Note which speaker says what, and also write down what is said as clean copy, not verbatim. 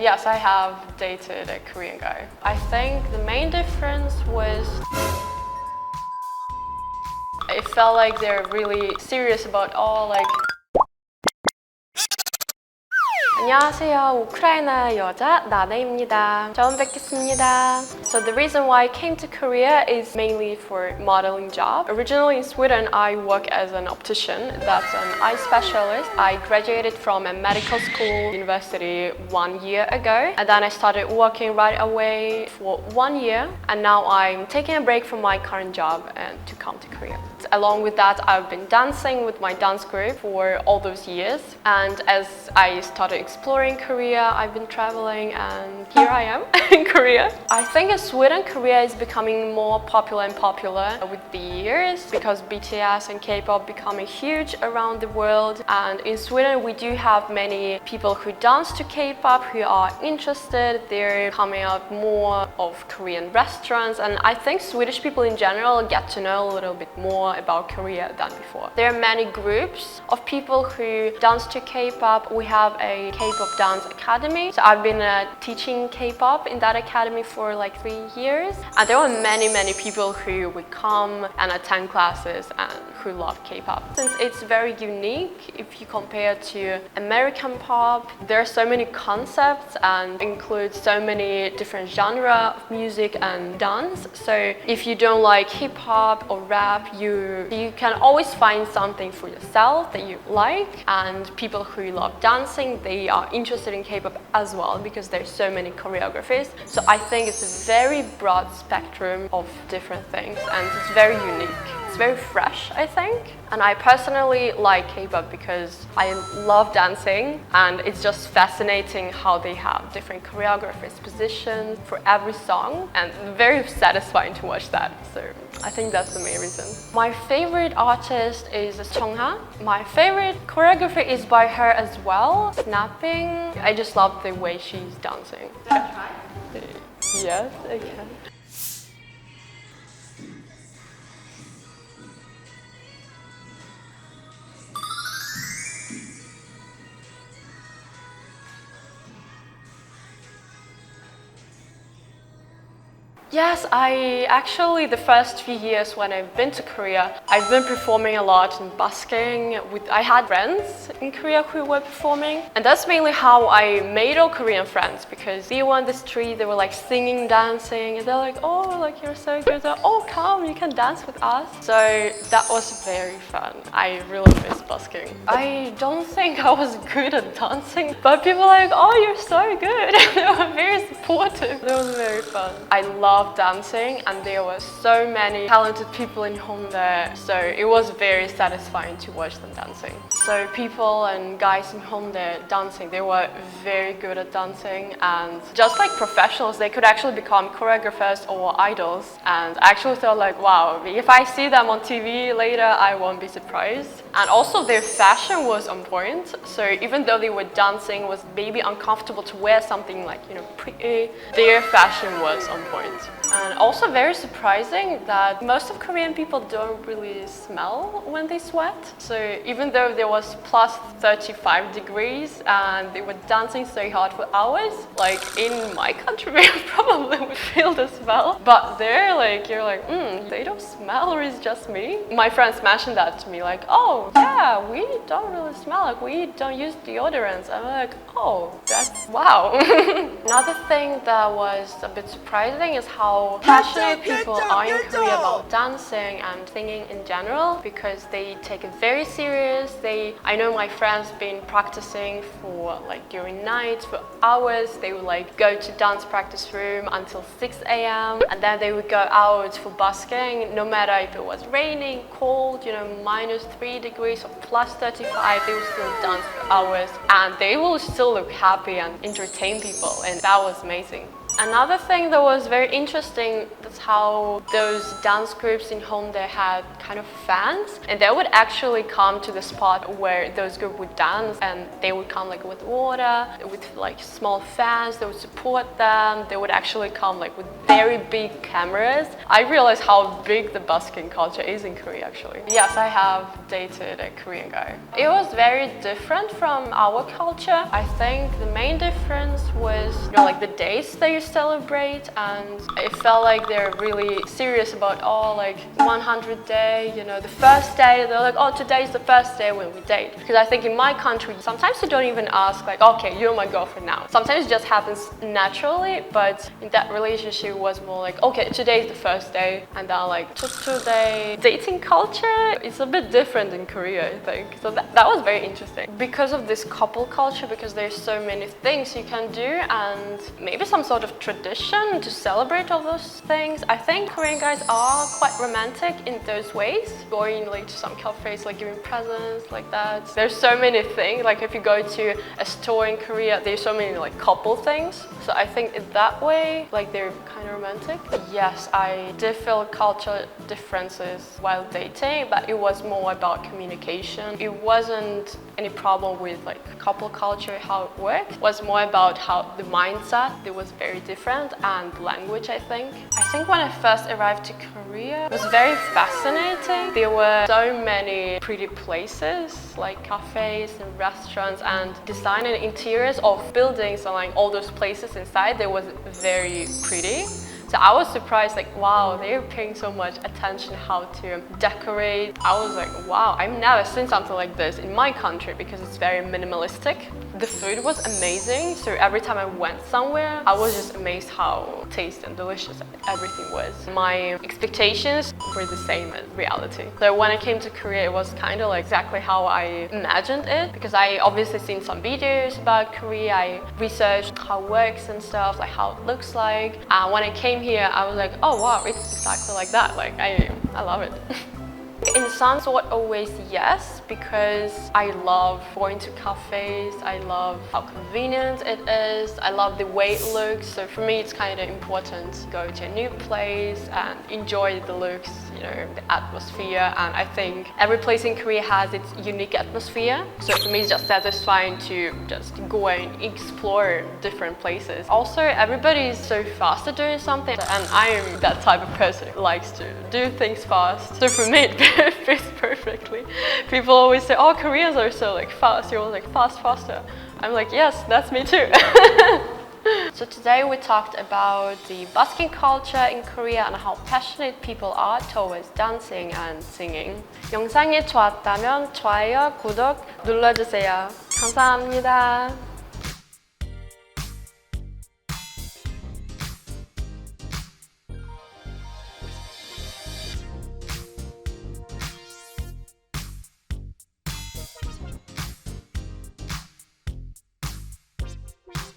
Speaker 1: Yes, I have dated a Korean guy. I think the main difference was it felt like they're really serious about all like 안녕하세요. 우크라이나 여자 나나입니다. 처음 뵙겠습니다. So the reason why I came to Korea is mainly for modeling job. Originally in Sweden, I work as an optician. That's an eye specialist. I graduated from a medical school university 1 year ago, and then I started working right away for 1 year, and now I'm taking a break from my current job and to come to Korea. Along with that, I've been dancing with my dance group for all those years, and as I started exploring Korea, I've been traveling, and here I am in Korea. I think in Sweden, Korea is becoming more popular and popular with the years because BTS and K-pop becoming huge around the world, and in Sweden we do have many people who dance to K-pop who are interested. They're coming out more of Korean restaurants, and I think Swedish people in general get to know a little bit more about Korea than before. There are many groups of people who dance to K-pop. We have a K-pop dance academy. So I've been teaching K-pop in that academy for like 3 years. And there are many people who would come and attend classes and who love K-pop. Since it's very unique, if you compare to American pop, there are so many concepts and include so many different genres of music and dance. So if you don't like hip-hop or rap, you can always find something for yourself that you like, and people who love dancing, they are interested in K-pop as well because there's so many choreographies. So I think it's a very broad spectrum of different things, and it's very unique. It's very fresh, I think. And I personally like K-pop because I love dancing, and it's just fascinating how they have different choreographies, positions for every song, and very satisfying to watch that. So I think that's the main reason. My favorite artist is Chungha. My favorite choreography is by her as well, snapping. I just love the way she's dancing.
Speaker 2: Can I try?
Speaker 1: Yes, I can. Yes, I actually, the first few years when I've been to Korea, I've been performing a lot in busking. I had friends in Korea who were performing, and that's mainly how I made all Korean friends, because they were on the street, they were like singing, dancing, and they're like, oh, like you're so good, oh, come, you can dance with us. So that was very fun. I really miss busking. I don't think I was good at dancing, but people were like, oh, you're so good. They were very supportive. It was very fun. I love dancing, and there were so many talented people in Honda, so it was very satisfying to watch them dancing. So people and guys in Honda dancing, they were very good at dancing, and just like professionals, they could actually become choreographers or idols. And I actually thought like, wow, if I see them on TV later, I won't be surprised. And also their fashion was on point, so even though they were dancing, it was maybe uncomfortable to wear something like, you know, pretty, their fashion was on point. And also very surprising that most of Korean people don't really smell when they sweat. So even though there was plus 35 degrees and they were dancing so hard for hours, like in my country we probably would feel the smell. But there, like, you're like, they don't smell, or it's just me? My friends mentioned that to me, like, oh yeah, we don't really smell, like we don't use deodorants. I'm like, oh, that's wow. Another thing that was a bit surprising is how passionate people are in Korea about dancing and singing in general, because they take it very serious. I know my friends been practicing for like during nights for hours. They would like go to dance practice room until 6 a.m. and then they would go out for busking, no matter if it was raining, cold, you know, minus 3 degrees or plus 35, they would still dance for hours, and they will still look happy and entertain people, and that was amazing. Another thing that was very interesting is how those dance groups in Honda had kind of fans, and they would actually come to the spot where those groups would dance, and they would come like with water, with like small fans. They would support them. They would actually come like with very big cameras. I realized how big the busking culture is in Korea actually. Yes, I have dated a Korean guy. It was very different from our culture. I think the main difference was, you know, like the days that you celebrate, and it felt like they're really serious about like 100 day, you know, the first day they're like, oh, today's the first day when we date. Because I think in my country sometimes you don't even ask like, okay, you're my girlfriend now. Sometimes it just happens naturally, but in that relationship it was more like, okay, today's the first day, and then like today dating culture is a bit different in Korea, I think. So that was very interesting because of this couple culture, because there's so many things you can do and maybe some sort of tradition to celebrate all those things. I think Korean guys are quite romantic in those ways, going like to some cafes, like giving presents like that. There's so many things, like if you go to a store in Korea, there's so many like couple things. So I think in that way, like they're kind of romantic. But yes, I did feel cultural differences while dating, but it was more about communication. It wasn't any problem with like couple culture, how it worked. It was more about how the mindset, it was very different, and language, I think. I think when I first arrived to Korea, it was very fascinating. There were so many pretty places, like cafes and restaurants, and design and interiors of buildings and like all those places inside, they was very pretty. So I was surprised, like, wow, they're paying so much attention how to decorate. I was like, wow, I've never seen something like this in my country because it's very minimalistic. The food was amazing, so every time I went somewhere, I was just amazed how tasty and delicious everything was. My expectations were the same as reality. So when I came to Korea, it was kind of like exactly how I imagined it, because I obviously seen some videos about Korea. I researched how it works and stuff, like how it looks like. And when I came here, I was like, oh wow, it's exactly like that. Like I love it. In some sort of ways, yes, because I love going to cafes. I love how convenient it is. I love the way it looks. So for me, it's kind of important to go to a new place and enjoy the looks, you know, the atmosphere. And I think every place in Korea has its unique atmosphere. So for me, it's just satisfying to just go and explore different places. Also, everybody is so fast at doing something, and I am that type of person who likes to do things fast. So for me, it fits perfectly. People always say, oh, Koreans are so like fast. You're always like faster. I'm like, yes, that's me too. So today we talked about the busking culture in Korea and how passionate people are towards dancing and singing. 영상이 좋았다면 좋아요, 구독 눌러주세요. 감사합니다.